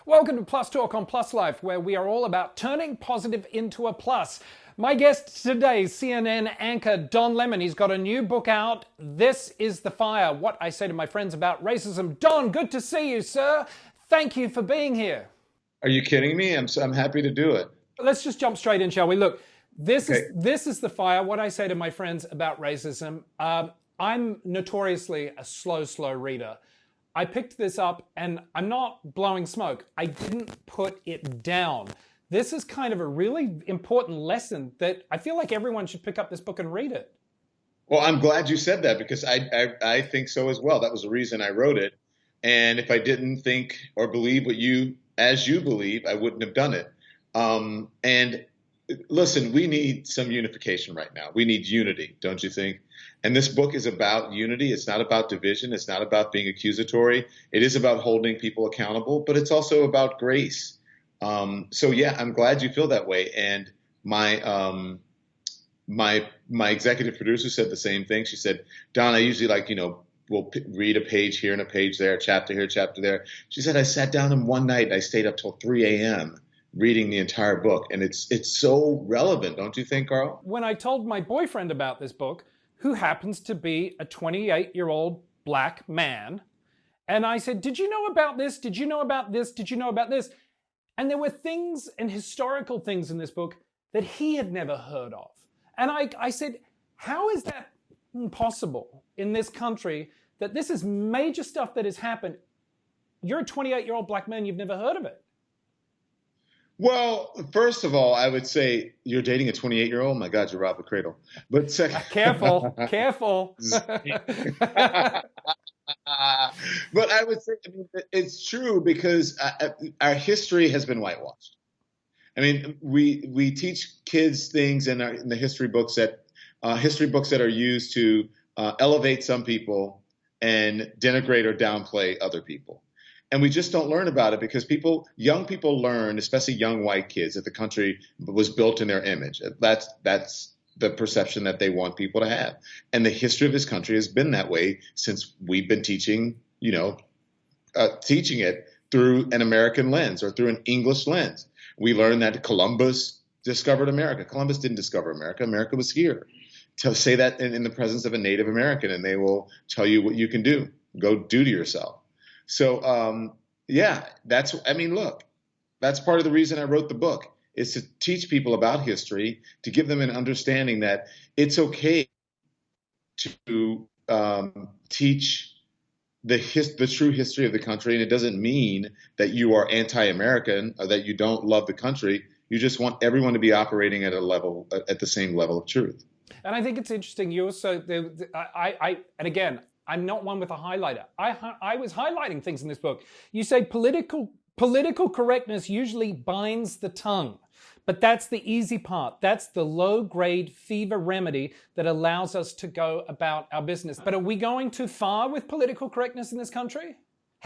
Welcome to Plus Talk on Plus Life, where we are all about turning positive into a plus. My guest today, CNN anchor Don Lemon. He's got a new book out. This is The Fire, What I Say to My Friends About Racism. Don, good to see you, sir. Thank you for being here. Are you kidding me? I'm happy to do it. Let's just jump straight in, shall we? Look, this Okay. is The Fire, What I Say to My Friends About Racism. I'm notoriously a slow reader. I picked this up and I'm not blowing smoke. I didn't put it down. This is kind of a really important lesson that I feel like everyone should pick up this book and read it. Well, I'm glad you said that because I think so as well. That was the reason I wrote it. And if I didn't think or believe as you believe, I wouldn't have done it. And listen, we need some unification right now. We need unity, don't you think? And this book is about unity. It's not about division. It's not about being accusatory. It is about holding people accountable, but it's also about grace. So yeah, I'm glad you feel that way. And my executive producer said the same thing. She said, Don, I usually we'll read a page here and a page there, a chapter here, chapter there. She said, I sat down and one night and I stayed up till 3 a.m. reading the entire book. And it's so relevant, don't you think, Karl? When I told my boyfriend about this book, who happens to be a 28-year-old black man, and I said, did you know about this? Did you know about this? Did you know about this? And there were things and historical things in this book that he had never heard of. And I said, how is that possible in this country that this is major stuff that has happened? You're a 28-year-old black man, you've never heard of it. Well, first of all, I would say you're dating a 28-year-old. My God, you robbed the cradle. But second, careful. But I would say it's true because our history has been whitewashed. I mean, we teach kids things in the history books that are used to elevate some people and denigrate or downplay other people. And we just don't learn about it because young people learn, especially young white kids, that the country was built in their image. That's the perception that they want people to have. And the history of this country has been that way since we've been teaching it through an American lens or through an English lens. We learned that Columbus discovered America. Columbus didn't discover America. America was here. To say that in the presence of a Native American, and they will tell you what you can do. Go do to yourself. So, look, that's part of the reason I wrote the book, is to teach people about history, to give them an understanding that it's okay to teach the true history of the country. And it doesn't mean that you are anti-American or that you don't love the country. You just want everyone to be operating at the same level of truth. And I think it's interesting. You also, and again, I'm not one with a highlighter. I was highlighting things in this book. You say political correctness usually binds the tongue, but that's the easy part. That's the low-grade fever remedy that allows us to go about our business. But are we going too far with political correctness in this country?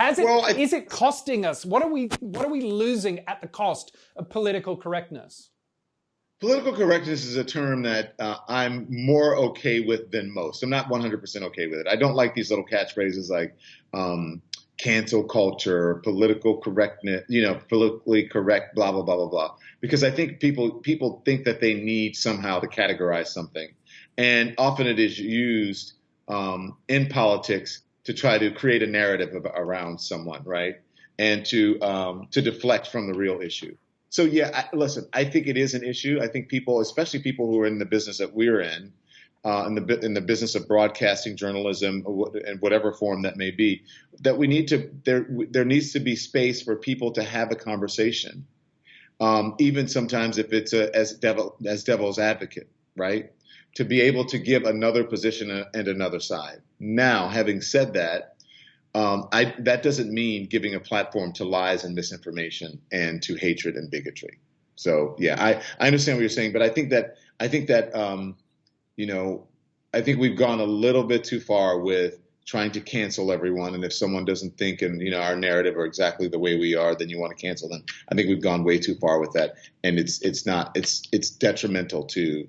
Is it costing us? What are we losing at the cost of political correctness? Political correctness is a term that I'm more okay with than most. I'm not 100% okay with it. I don't like these little catchphrases like cancel culture, political correctness, politically correct, blah, blah, blah, blah, blah. Because I think people think that they need somehow to categorize something. And often it is used in politics to try to create a narrative around someone, right? And to deflect from the real issue. So, yeah, listen, I think it is an issue. I think people, especially people who are in the business that we're in the business of broadcasting journalism in whatever form that may be, that we need to there needs to be space for people to have a conversation, even sometimes if it's as devil's advocate, right? To be able to give another position and another side. Now, having said that, that doesn't mean giving a platform to lies and misinformation and to hatred and bigotry. So, yeah, I understand what you're saying, but I think that I think we've gone a little bit too far with trying to cancel everyone. And if someone doesn't think in our narrative are exactly the way we are, then you want to cancel them. I think we've gone way too far with that, and it's detrimental to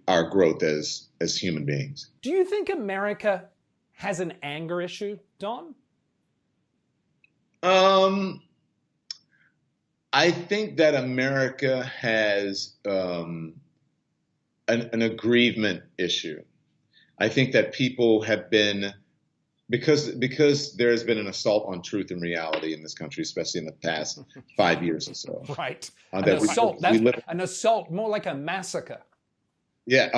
our growth as human beings. Do you think America has an anger issue, Don? I think that America has an aggrievement issue. I think that people have been because there has been an assault on truth and reality in this country, especially in the past 5 years or so. Right. An That assault. we live, An assault, more like a massacre. yeah,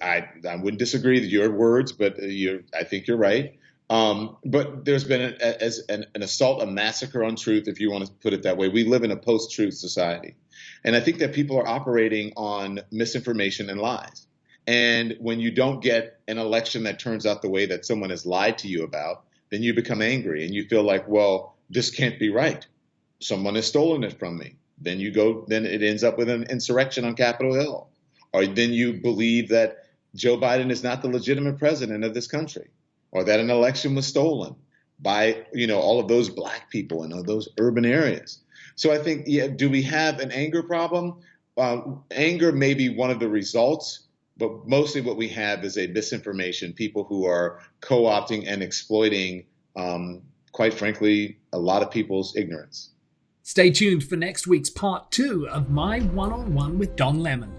I wouldn't disagree with your words, but I think you're right. But there's been an assault, a massacre on truth, if you want to put it that way. We live in a post-truth society. And I think that people are operating on misinformation and lies. And when you don't get an election that turns out the way that someone has lied to you about, then you become angry and you feel like, well, this can't be right. Someone has stolen it from me. Then it ends up with an insurrection on Capitol Hill. Or then you believe that Joe Biden is not the legitimate president of this country, or that an election was stolen by, all of those black people in all those urban areas. So I think, do we have an anger problem? Anger may be one of the results, but mostly what we have is a misinformation, people who are co-opting and exploiting, quite frankly, a lot of people's ignorance. Stay tuned for next week's part 2 of my one-on-one with Don Lemon.